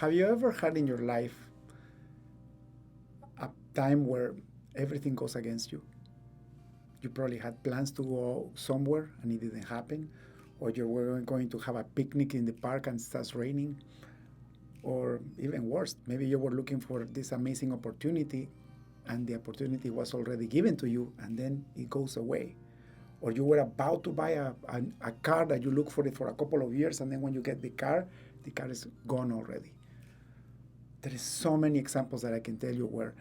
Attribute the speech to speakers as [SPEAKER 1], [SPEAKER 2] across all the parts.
[SPEAKER 1] Have you ever had in your life a time where everything goes against you? You probably had plans to go somewhere and it didn't happen, or you were going to have a picnic in the park and it starts raining, or even worse, maybe you were looking for this amazing opportunity and the opportunity was already given to you and then it goes away. Or you were about to buy a car that you look for it for a couple of years and then when you get the car is gone already. There is so many examples that I can tell you where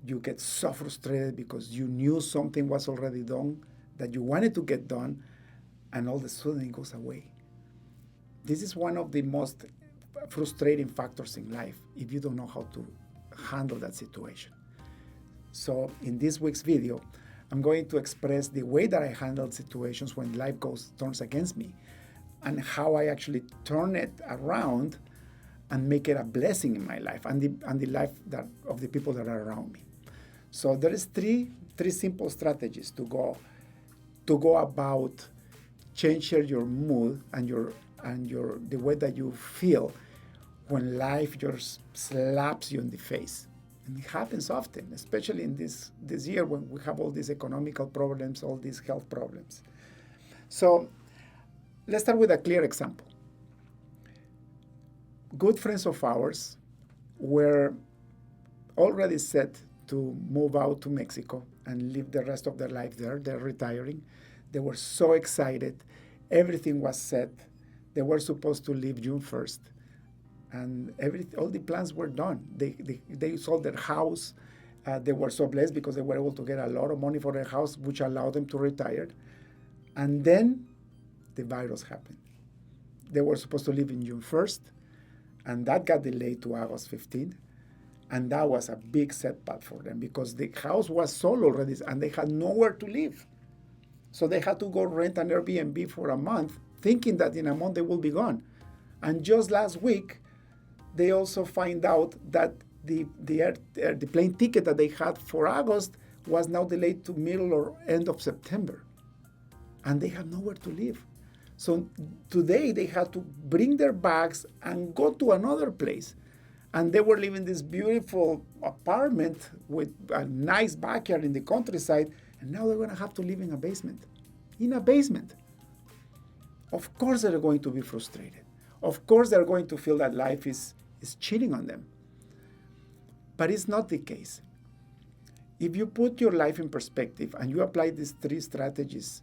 [SPEAKER 1] you get so frustrated because you knew something was already done that you wanted to get done and all of a sudden it goes away. This is one of the most frustrating factors in life if you don't know how to handle that situation. So in this week's video, I'm going to express the way that I handle situations when life turns against me and how I actually turn it around and make it a blessing in my life and the life of the people that are around me. So there is three simple strategies to go about changing your mood and the way that you feel when life just slaps you in the face. And it happens often, especially in this year when we have all these economical problems, all these health problems. So let's start with a clear example. Good friends of ours were already set to move out to Mexico and live the rest of their life there. They're retiring. They were so excited. Everything was set. They were supposed to leave June 1st. And all the plans were done. They sold their house. They were so blessed because they were able to get a lot of money for their house, which allowed them to retire. And then the virus happened. They were supposed to leave in June 1st, and that got delayed to August 15th. And that was a big setback for them because the house was sold already and they had nowhere to live. So they had to go rent an Airbnb for a month, thinking that in a month they will be gone. And just last week, they also find out that the plane ticket that they had for August was now delayed to middle or end of September. And they have nowhere to live. So today they had to bring their bags and go to another place. And they were living in this beautiful apartment with a nice backyard in the countryside. And now they're going to have to live in a basement. In a basement. Of course they're going to be frustrated. Of course they're going to feel that life is cheating on them. But it's not the case. If you put your life in perspective and you apply these three strategies,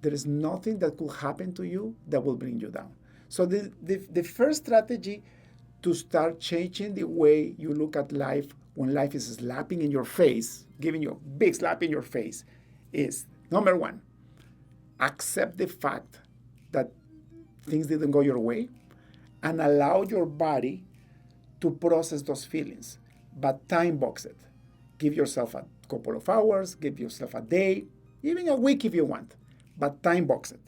[SPEAKER 1] there is nothing that could happen to you that will bring you down. So the first strategy to start changing the way you look at life when life is slapping in your face, giving you a big slap in your face, is number one, accept the fact that things didn't go your way and allow your body to process those feelings, but time box it. Give yourself a couple of hours, give yourself a day, even a week if you want, but time box it.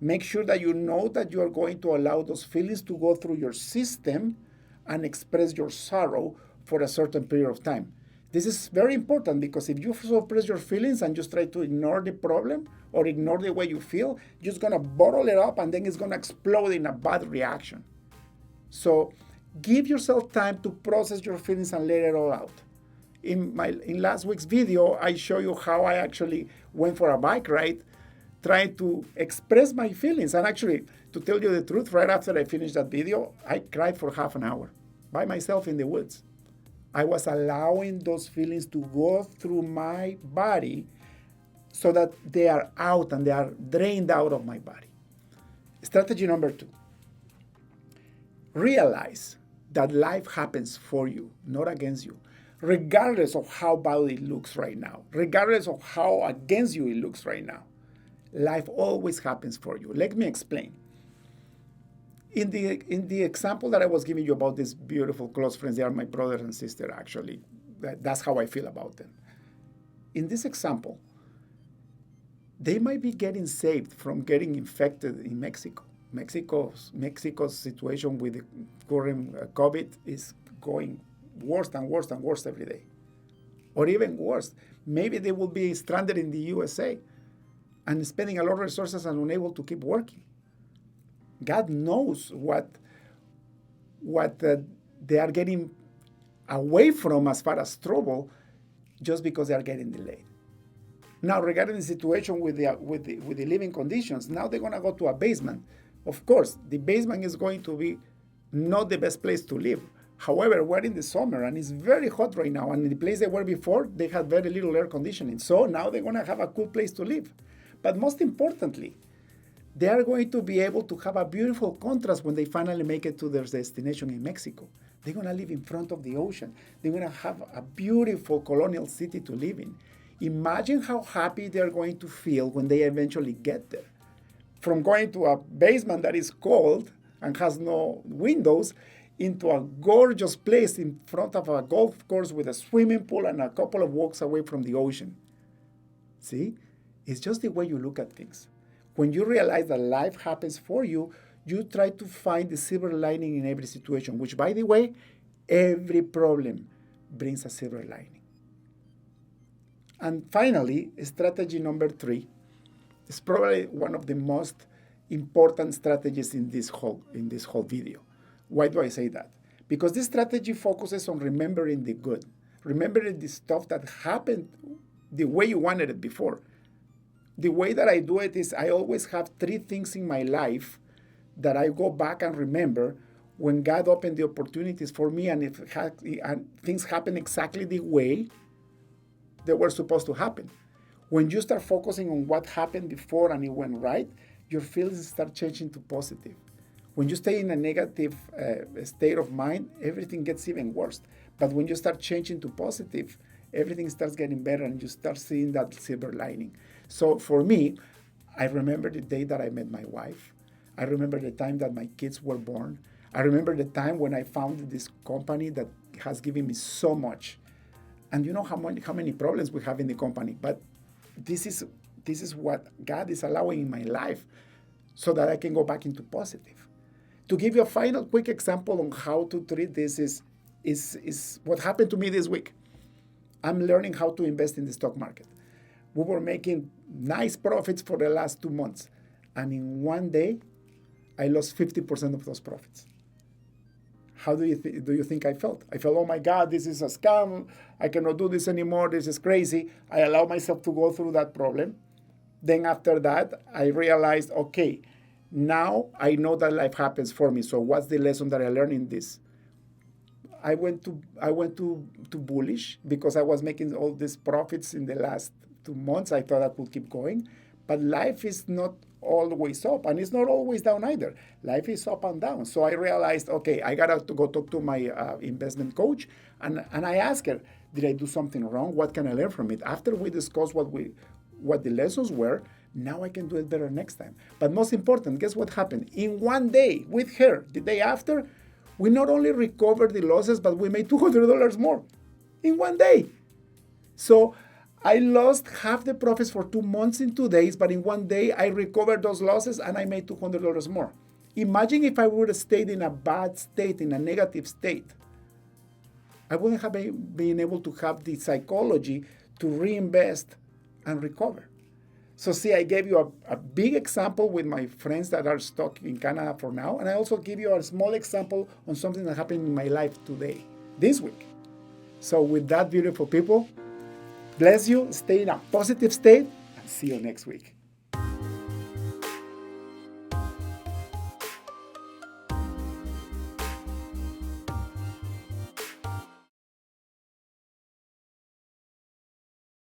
[SPEAKER 1] Make sure that you know that you are going to allow those feelings to go through your system and express your sorrow for a certain period of time. This is very important because if you suppress your feelings and just try to ignore the problem or ignore the way you feel, you're just going to bottle it up and then it's going to explode in a bad reaction. So give yourself time to process your feelings and let it all out. In last week's video, I show you how I actually went for a bike ride, trying to express my feelings. And actually, to tell you the truth, right after I finished that video, I cried for half an hour by myself in the woods. I was allowing those feelings to go through my body so that they are out and they are drained out of my body. Strategy number two, realize that life happens for you, not against you, regardless of how bad it looks right now, regardless of how against you it looks right now. Life always happens for you. Let me explain. In the example that I was giving you about these beautiful close friends, they are my brother and sister, actually. That's how I feel about them. In this example, they might be getting saved from getting infected in Mexico. Mexico's situation with the current COVID is going worse and worse and worse every day. Or even worse, maybe they will be stranded in the USA and spending a lot of resources and unable to keep working. God knows what they are getting away from as far as trouble just because they are getting delayed. Now, regarding the situation with the living conditions, now they're going to go to a basement. Of course, the basement is going to be not the best place to live. However, we're in the summer and it's very hot right now. And in the place they were before, they had very little air conditioning. So now they're going to have a cool place to live. But most importantly, they are going to be able to have a beautiful contrast when they finally make it to their destination in Mexico. They're going to live in front of the ocean. They're going to have a beautiful colonial city to live in. Imagine how happy they're going to feel when they eventually get there. From going to a basement that is cold and has no windows into a gorgeous place in front of a golf course with a swimming pool and a couple of walks away from the ocean. See? It's just the way you look at things. When you realize that life happens for you, you try to find the silver lining in every situation, which, by the way, every problem brings a silver lining. And finally, strategy number 3 is probably one of the most important strategies in this whole video. Why do I say that? Because this strategy focuses on remembering the good, remembering the stuff that happened the way you wanted it before. The way that I do it is I always have 3 things in my life that I go back and remember when God opened the opportunities for me, and things happen exactly the way they were supposed to happen. When you start focusing on what happened before and it went right, your feelings start changing to positive. When you stay in a negative state of mind, everything gets even worse. But when you start changing to positive, everything starts getting better and you start seeing that silver lining. So for me, I remember the day that I met my wife. I remember the time that my kids were born. I remember the time when I founded this company that has given me so much. And you know how many problems we have in the company. But this is what God is allowing in my life so that I can go back into positive. To give you a final quick example on how to treat this is what happened to me this week. I'm learning how to invest in the stock market. We were making nice profits for the last 2 months. And in one day, I lost 50% of those profits. How do you think I felt? I felt, oh my God, this is a scam. I cannot do this anymore. This is crazy. I allowed myself to go through that problem. Then after that, I realized, okay, now I know that life happens for me. So what's the lesson that I learned in this? I went to bullish because I was making all these profits in the last 2 months. I thought I could keep going. But life is not always up, and it's not always down either. Life is up and down. So I realized, okay, I got to go talk to my investment coach, and I asked her, did I do something wrong? What can I learn from it? After we discussed what the lessons were, now I can do it better next time. But most important, guess what happened? In one day with her, the day after, we not only recovered the losses, but we made $200 more in one day. So I lost half the profits for 2 months in 2 days, but in one day I recovered those losses and I made $200 more. Imagine if I would have stayed in a bad state, in a negative state. I wouldn't have been able to have the psychology to reinvest and recover. So see, I gave you a big example with my friends that are stuck in Canada for now, and I also give you a small example on something that happened in my life today, this week. So with that, beautiful people, bless you, stay in a positive state, and see you next week.